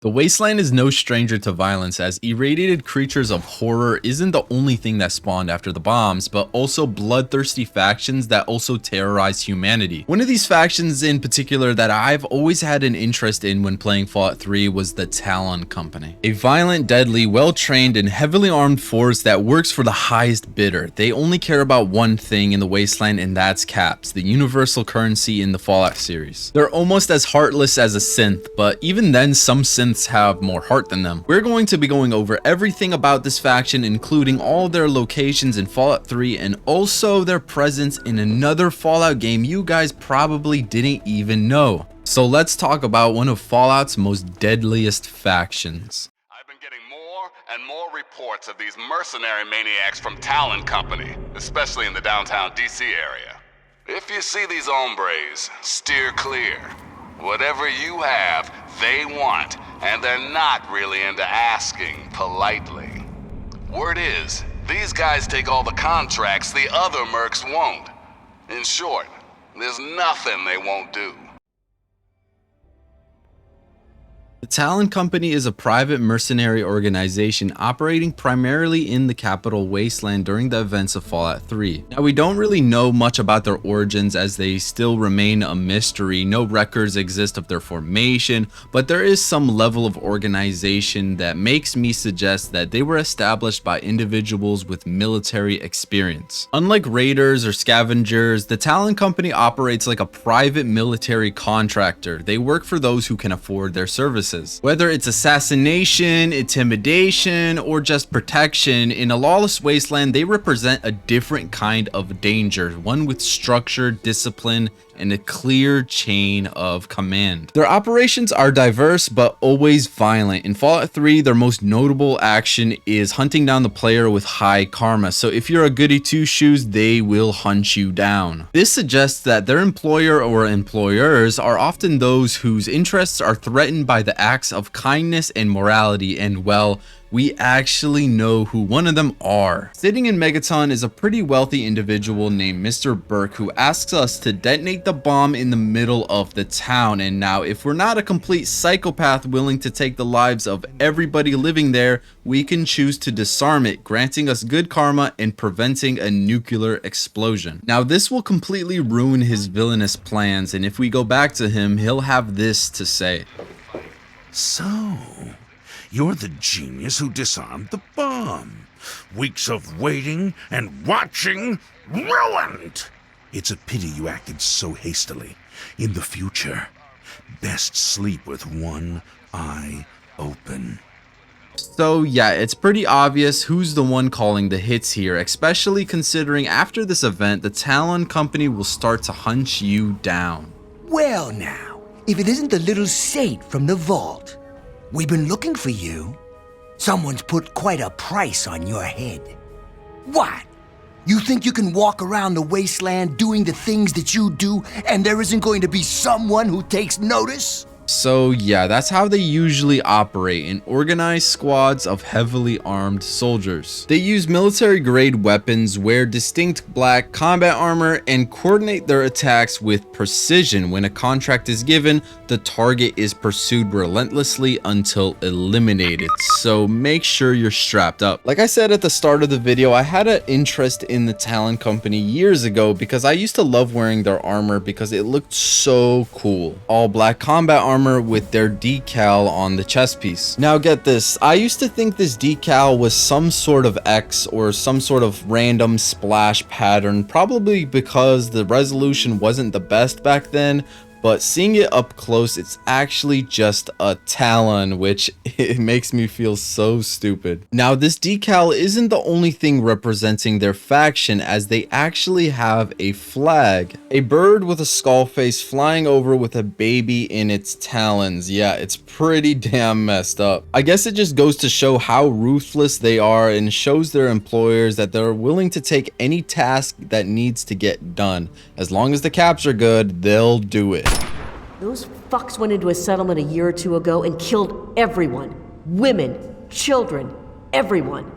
The Wasteland is no stranger to violence, as irradiated creatures of horror isn't the only thing that spawned after the bombs, but also bloodthirsty factions that also terrorize humanity. One of these factions in particular that I've always had an interest in when playing Fallout 3 was the Talon Company. A violent, deadly, well-trained, and heavily armed force that works for the highest bidder. They only care about one thing in the Wasteland, and that's caps, the universal currency in the Fallout series. They're almost as heartless as a synth, but even then some synths have more heart than them. We're going to be going over everything about this faction, including all their locations in Fallout 3 and also their presence in another Fallout game you guys probably didn't even know. So let's talk about one of Fallout's most deadliest factions. I've been getting more and more reports of these mercenary maniacs from Talon Company, especially in the downtown DC area. If you see these hombres, steer clear. Whatever you have, they want, and they're not really into asking politely. Word is, these guys take all the contracts the other mercs won't. In short, there's nothing they won't do. The Talon Company is a private mercenary organization operating primarily in the Capital Wasteland during the events of Fallout 3. Now, we don't really know much about their origins as they still remain a mystery. No records exist of their formation, but there is some level of organization that makes me suggest that they were established by individuals with military experience. Unlike raiders or scavengers, the Talon Company operates like a private military contractor. They work for those who can afford their services. Whether it's assassination, intimidation, or just protection, in a lawless wasteland, they represent a different kind of danger, one with structure, discipline, and a clear chain of command. Their operations are diverse but always violent. In Fallout 3, their most notable action is hunting down the player with high karma. So if you're a goody two-shoes, they will hunt you down. This suggests that their employer or employers are often those whose interests are threatened by the acts of kindness and morality, and well, we actually know who one of them are. Sitting in Megaton is a pretty wealthy individual named Mr. Burke who asks us to detonate the bomb in the middle of the town. And now, if we're not a complete psychopath willing to take the lives of everybody living there, we can choose to disarm it, granting us good karma and preventing a nuclear explosion. Now, this will completely ruin his villainous plans, and if we go back to him, he'll have this to say. So, you're the genius who disarmed the bomb. Weeks of waiting and watching ruined. It's a pity you acted so hastily. In the future, best sleep with one eye open. So yeah, it's pretty obvious who's the one calling the hits here, especially considering after this event, the Talon Company will start to hunt you down. Well now, if it isn't the little saint from the vault. We've been looking for you. Someone's put quite a price on your head. What? You think you can walk around the wasteland doing the things that you do and there isn't going to be someone who takes notice? So yeah, that's how they usually operate, in organized squads of heavily armed soldiers. They use military grade weapons, wear distinct black combat armor, and coordinate their attacks with precision. When a contract is given, the target is pursued relentlessly until eliminated. So make sure you're strapped up. Like I said at the start of the video, I had an interest in the Talon Company years ago because I used to love wearing their armor because it looked so cool. All black combat armor with their decal on the chest piece. Now get this, I used to think this decal was some sort of X or some sort of random splash pattern, probably because the resolution wasn't the best back then, but seeing it up close, it's actually just a Talon, which it makes me feel so stupid. Now, this decal isn't the only thing representing their faction, as they actually have a flag. A bird with a skull face flying over with a baby in its talons. Yeah, it's pretty damn messed up. I guess it just goes to show how ruthless they are and shows their employers that they're willing to take any task that needs to get done. As long as the caps are good, they'll do it. Those fucks went into a settlement a year or two ago and killed everyone. Women, children, everyone.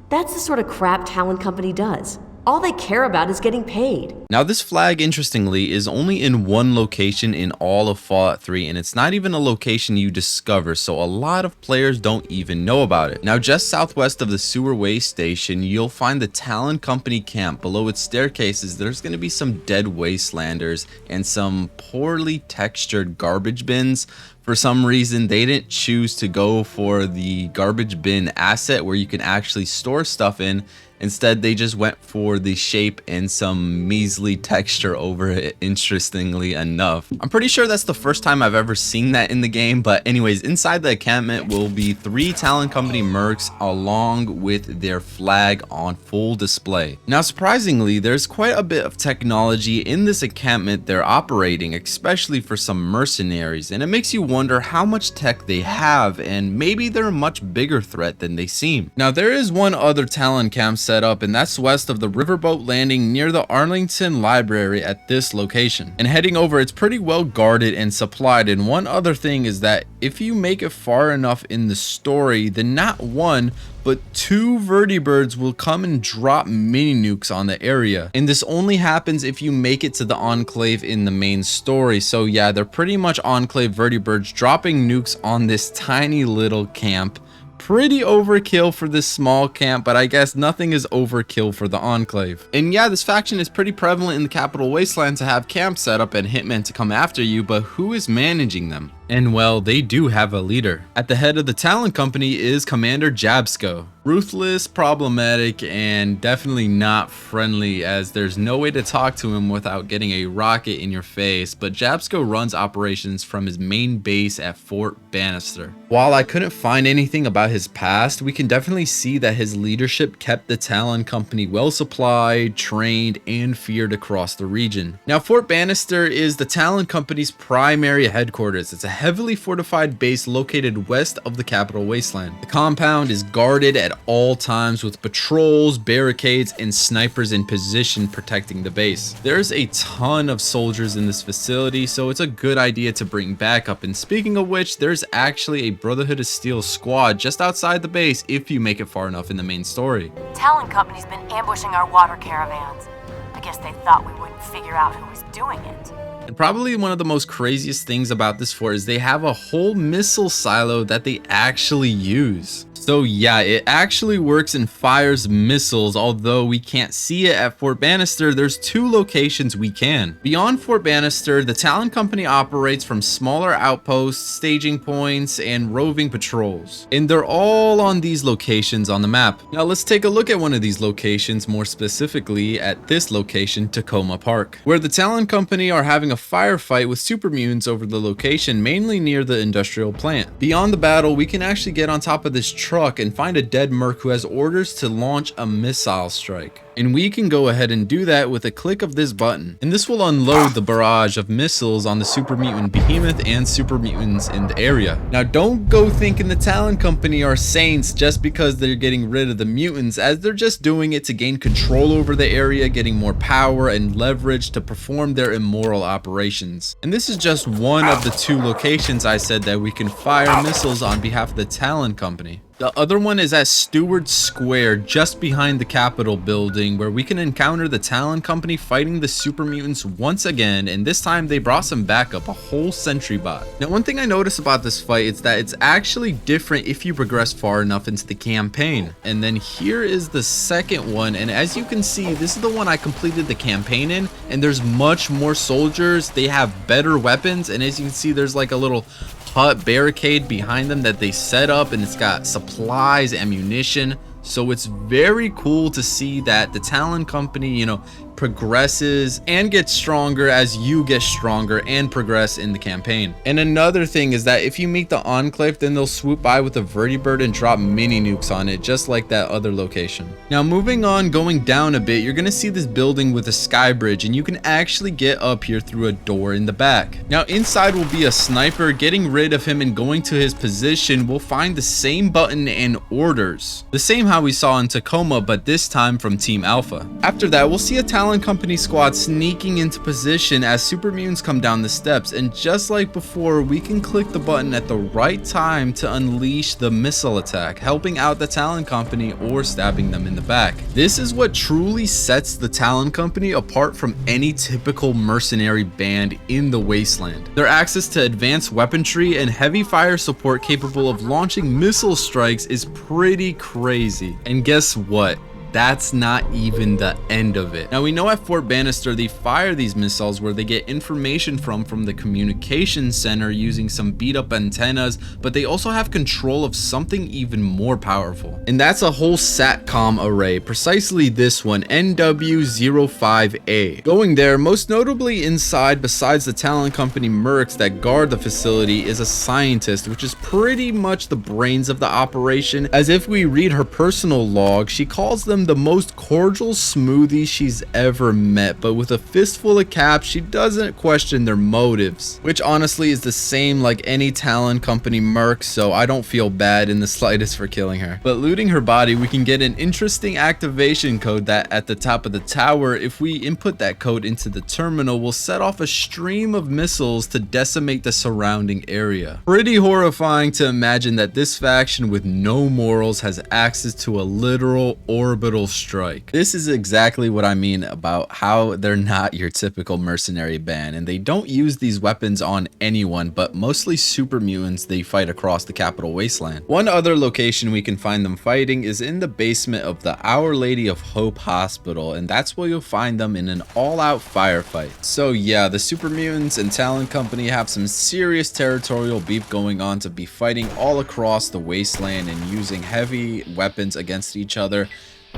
That's the sort of crap Talon Company does. All they care about is getting paid. Now this flag, interestingly, is only in one location in all of Fallout 3, and it's not even a location you discover, so a lot of players don't even know about it. Now just southwest of the sewer waste station, you'll find the Talon Company camp. Below its staircases, there's going to be some dead wastelanders and some poorly textured garbage bins. For some reason, they didn't choose to go for the garbage bin asset where you can actually store stuff in. Instead, they just went for the shape and some measly texture over it, interestingly enough. I'm pretty sure that's the first time I've ever seen that in the game, but anyways, inside the encampment will be 3 Talon Company mercs along with their flag on full display. Now, surprisingly, there's quite a bit of technology in this encampment they're operating, especially for some mercenaries, and it makes you wonder how much tech they have, and maybe they're a much bigger threat than they seem. Now, there is one other Talon camp set up, and that's west of the riverboat landing near the Arlington Library at this location. And heading over, it's pretty well guarded and supplied. And one other thing is that if you make it far enough in the story, then not one but 2 vertibirds will come and drop mini nukes on the area. And this only happens if you make it to the Enclave in the main story. So yeah, they're pretty much Enclave vertibirds dropping nukes on this tiny little camp. Pretty overkill for this small camp, but I guess nothing is overkill for the Enclave. And yeah, this faction is pretty prevalent in the Capital Wasteland to have camps set up and hitmen to come after you, but who is managing them? And well, they do have a leader. At the head of the Talon Company is Commander Jabsco. Ruthless, problematic, and definitely not friendly, as there's no way to talk to him without getting a rocket in your face, but Jabsco runs operations from his main base at Fort Banister. While I couldn't find anything about his past, we can definitely see that his leadership kept the Talon Company well supplied, trained, and feared across the region. Now, Fort Banister is the Talon Company's primary headquarters. It's a heavily fortified base located west of the Capital Wasteland. The compound is guarded at all times with patrols, barricades, and snipers in position protecting the base. There's a ton of soldiers in this facility, so it's a good idea to bring backup. And speaking of which, there's actually a Brotherhood of Steel squad just outside the base if you make it far enough in the main story. Talon Company's been ambushing our water caravans. I guess they thought we wouldn't figure out who was doing it. And probably one of the most craziest things about this fort is they have a whole missile silo that they actually use. So yeah, it actually works and fires missiles, although we can't see it at Fort Banister. There's 2 locations we can. Beyond Fort Banister, the Talon Company operates from smaller outposts, staging points, and roving patrols. And they're all on these locations on the map. Now let's take a look at one of these locations, more specifically at this location, Tacoma Park, where the Talon Company are having a firefight with super mutants over the location, mainly near the industrial plant. Beyond the battle, we can actually get on top of this truck and find a dead merc who has orders to launch a missile strike. And we can go ahead and do that with a click of this button. And this will unload the barrage of missiles on the super mutant behemoth and super mutants in the area. Now don't go thinking the Talon Company are saints just because they're getting rid of the mutants, as they're just doing it to gain control over the area, getting more power and leverage to perform their immoral operations. And this is just one of the 2 locations I said that we can fire missiles on behalf of the Talon Company. The other one is at Stewart Square, just behind the Capitol building, where we can encounter the Talon Company fighting the super mutants once again, and this time they brought some backup, a whole sentry bot. Now, one thing I noticed about this fight is that it's actually different if you progress far enough into the campaign. And then here is the second one, and as you can see, this is the one I completed the campaign in, and there's much more soldiers. They have better weapons, and as you can see, there's like a little hut barricade behind them that they set up, and it's got supplies, ammunition. So it's very cool to see that the Talon Company, you know, progresses and gets stronger as you get stronger and progress in the campaign. And another thing is that if you meet the Enclave, then they'll swoop by with a vertibird and drop mini nukes on it, just like that other location. Now moving on, going down a bit, you're gonna see this building with a sky bridge, and you can actually get up here through a door in the back. Now inside will be a sniper. Getting rid of him and going to his position, we'll find the same button and orders, the same how we saw in Tacoma, but this time from Team Alpha. After that, we'll see a Talon Talon Company squad sneaking into position as super mutants come down the steps, and just like before, we can click the button at the right time to unleash the missile attack, helping out the Talon Company or stabbing them in the back. This is what truly sets the Talon Company apart from any typical mercenary band in the Wasteland. Their access to advanced weaponry and heavy fire support capable of launching missile strikes is pretty crazy. And guess what? That's not even the end of it. Now we know at Fort Banister they fire these missiles where they get information from the communication center using some beat up antennas, but they also have control of something even more powerful. And that's a whole SATCOM array, precisely this one, NW05A. Going there, most notably inside besides the Talon Company mercs that guard the facility, is a scientist, which is pretty much the brains of the operation. As if we read her personal log, she calls them the most cordial smoothies she's ever met, but with a fistful of caps, she doesn't question their motives, which honestly is the same like any Talon Company merc, so I don't feel bad in the slightest for killing her. But looting her body, we can get an interesting activation code that at the top of the tower, if we input that code into the terminal, will set off a stream of missiles to decimate the surrounding area. Pretty horrifying to imagine that this faction with no morals has access to a literal orbital strike. This is exactly what I mean about how they're not your typical mercenary band, and they don't use these weapons on anyone but mostly super mutants they fight across the Capital Wasteland. One other location we can find them fighting is in the basement of the Our Lady of Hope Hospital, and that's where you'll find them in an all-out firefight. So yeah, the super mutants and Talon Company have some serious territorial beef going on to be fighting all across the wasteland and using heavy weapons against each other.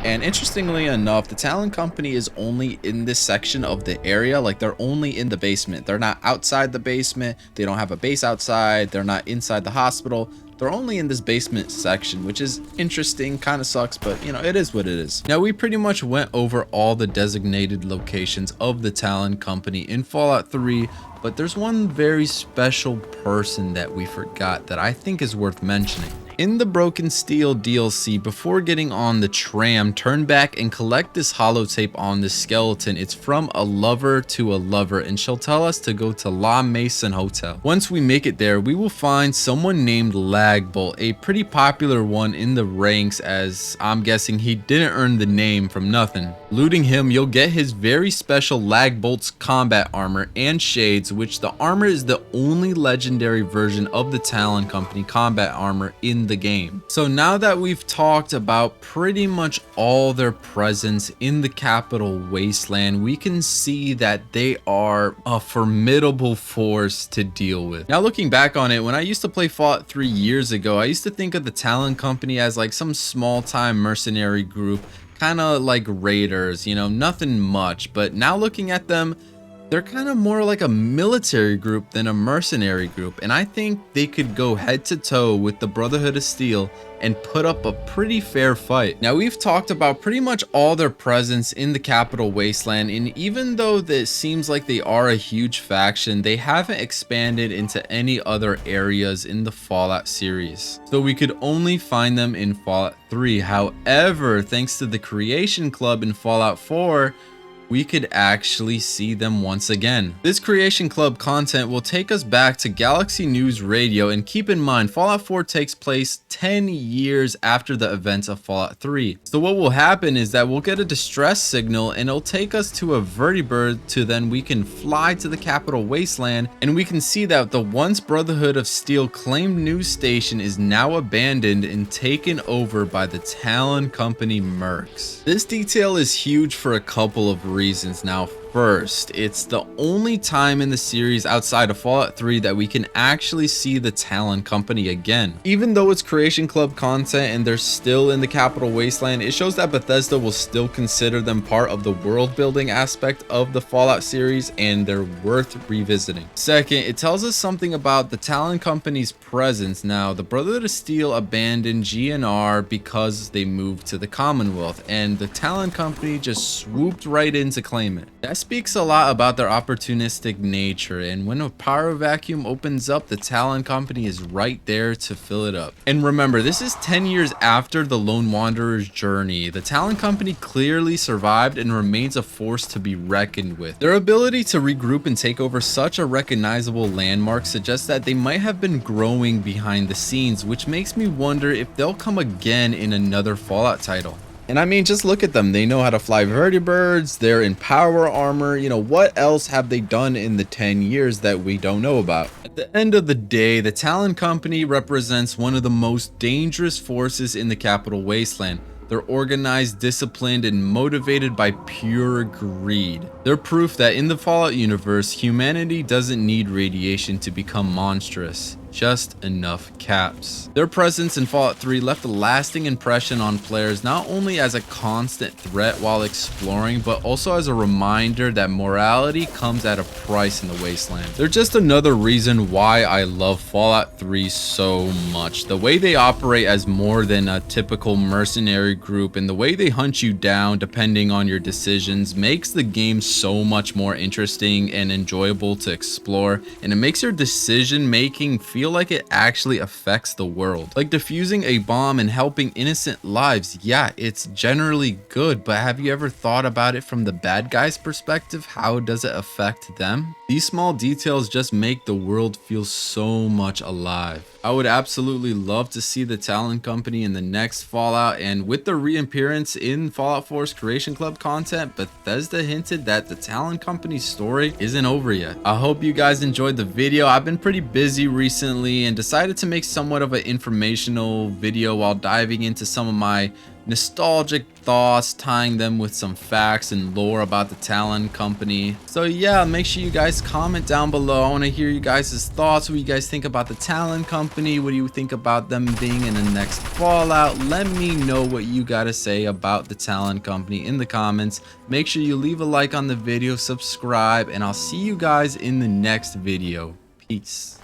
And interestingly enough, the Talon Company is only in this section of the area. Like, they're only in the basement. They're not outside the basement. They don't have a base outside. They're not inside the hospital. They're only in this basement section, which is interesting, kind of sucks, but you know, it is what it is. Now, we pretty much went over all the designated locations of the Talon Company in Fallout 3, but there's one very special person that we forgot that I think is worth mentioning. In the Broken Steel DLC, before getting on the tram, turn back and collect this holotape on this skeleton. It's from a lover to a lover, and she'll tell us to go to La Mason Hotel. Once we make it there, we will find someone named Lagbolt, a pretty popular one in the ranks, as I'm guessing he didn't earn the name from nothing. Looting him, you'll get his very special Lagbolt's combat armor and shades, which the armor is the only legendary version of the Talon Company combat armor in the game. So now that we've talked about pretty much all their presence in the Capital Wasteland, we can see that they are a formidable force to deal with. Now, looking back on it, when I used to play Fallout 3 years ago, I used to think of the Talon Company as like some small-time mercenary group, kind of like raiders, you know, nothing much. But now looking at them, they're kind of more like a military group than a mercenary group, and I think they could go head to toe with the Brotherhood of Steel and put up a pretty fair fight. Now, we've talked about pretty much all their presence in the Capital Wasteland, and even though this seems like they are a huge faction, they haven't expanded into any other areas in the Fallout series. So we could only find them in Fallout 3. However, thanks to the Creation Club in Fallout 4, we could actually see them once again. This Creation Club content will take us back to Galaxy News Radio, and keep in mind, Fallout 4 takes place 10 years after the events of Fallout 3. So what will happen is that we'll get a distress signal and it'll take us to a vertibird, to then we can fly to the Capital Wasteland, and we can see that the once Brotherhood of Steel claimed news station is now abandoned and taken over by the Talon Company mercs. This detail is huge for a couple of reasons. Now, first, it's the only time in the series outside of Fallout 3 that we can actually see the Talon Company again. Even though it's Creation Club content and they're still in the Capital Wasteland, it shows that Bethesda will still consider them part of the world building aspect of the Fallout series, and they're worth revisiting. Second, it tells us something about the Talon Company's presence. Now, the Brotherhood of Steel abandoned GNR because they moved to the Commonwealth, and the Talon Company just swooped right in to claim it. That speaks a lot about their opportunistic nature, and when a power vacuum opens up, the Talon Company is right there to fill it up. And remember, this is 10 years after the Lone Wanderer's journey. The Talon Company clearly survived and remains a force to be reckoned with. Their ability to regroup and take over such a recognizable landmark suggests that they might have been growing behind the scenes, which makes me wonder if they'll come again in another Fallout title. And I mean, just look at them. They know how to fly vertibirds. They're in power armor. You know, what else have they done in the 10 years that we don't know about? At the end of the day, the Talon Company represents one of the most dangerous forces in the Capital Wasteland. They're organized, disciplined, and motivated by pure greed. They're proof that in the Fallout universe, humanity doesn't need radiation to become monstrous. Just enough caps. Their presence in Fallout 3 left a lasting impression on players, not only as a constant threat while exploring, but also as a reminder that morality comes at a price in the Wasteland. They're just another reason why I love Fallout 3 so much. The way they operate as more than a typical mercenary group, and the way they hunt you down depending on your decisions, makes the game so much more interesting and enjoyable to explore, and it makes your decision making feel like it actually affects the world. Like defusing a bomb and helping innocent lives, yeah, it's generally good, but have you ever thought about it from the bad guy's perspective? How does it affect them? These small details just make the world feel so much alive. I would absolutely love to see the Talon Company in the next Fallout, and with the reappearance in Fallout 4's Creation Club content, Bethesda hinted that the Talon Company's story isn't over yet. I hope you guys enjoyed the video. I've been pretty busy recently and decided to make somewhat of an informational video while diving into some of my nostalgic thoughts, tying them with some facts and lore about the Talon Company. So yeah, make sure you guys comment down below. I want to hear you guys' thoughts. What you guys think about the Talon Company? What do you think about them being in the next Fallout? Let me know what you got to say about the Talon Company in the comments. Make sure you leave a like on the video, subscribe, and I'll see you guys in the next video. Peace.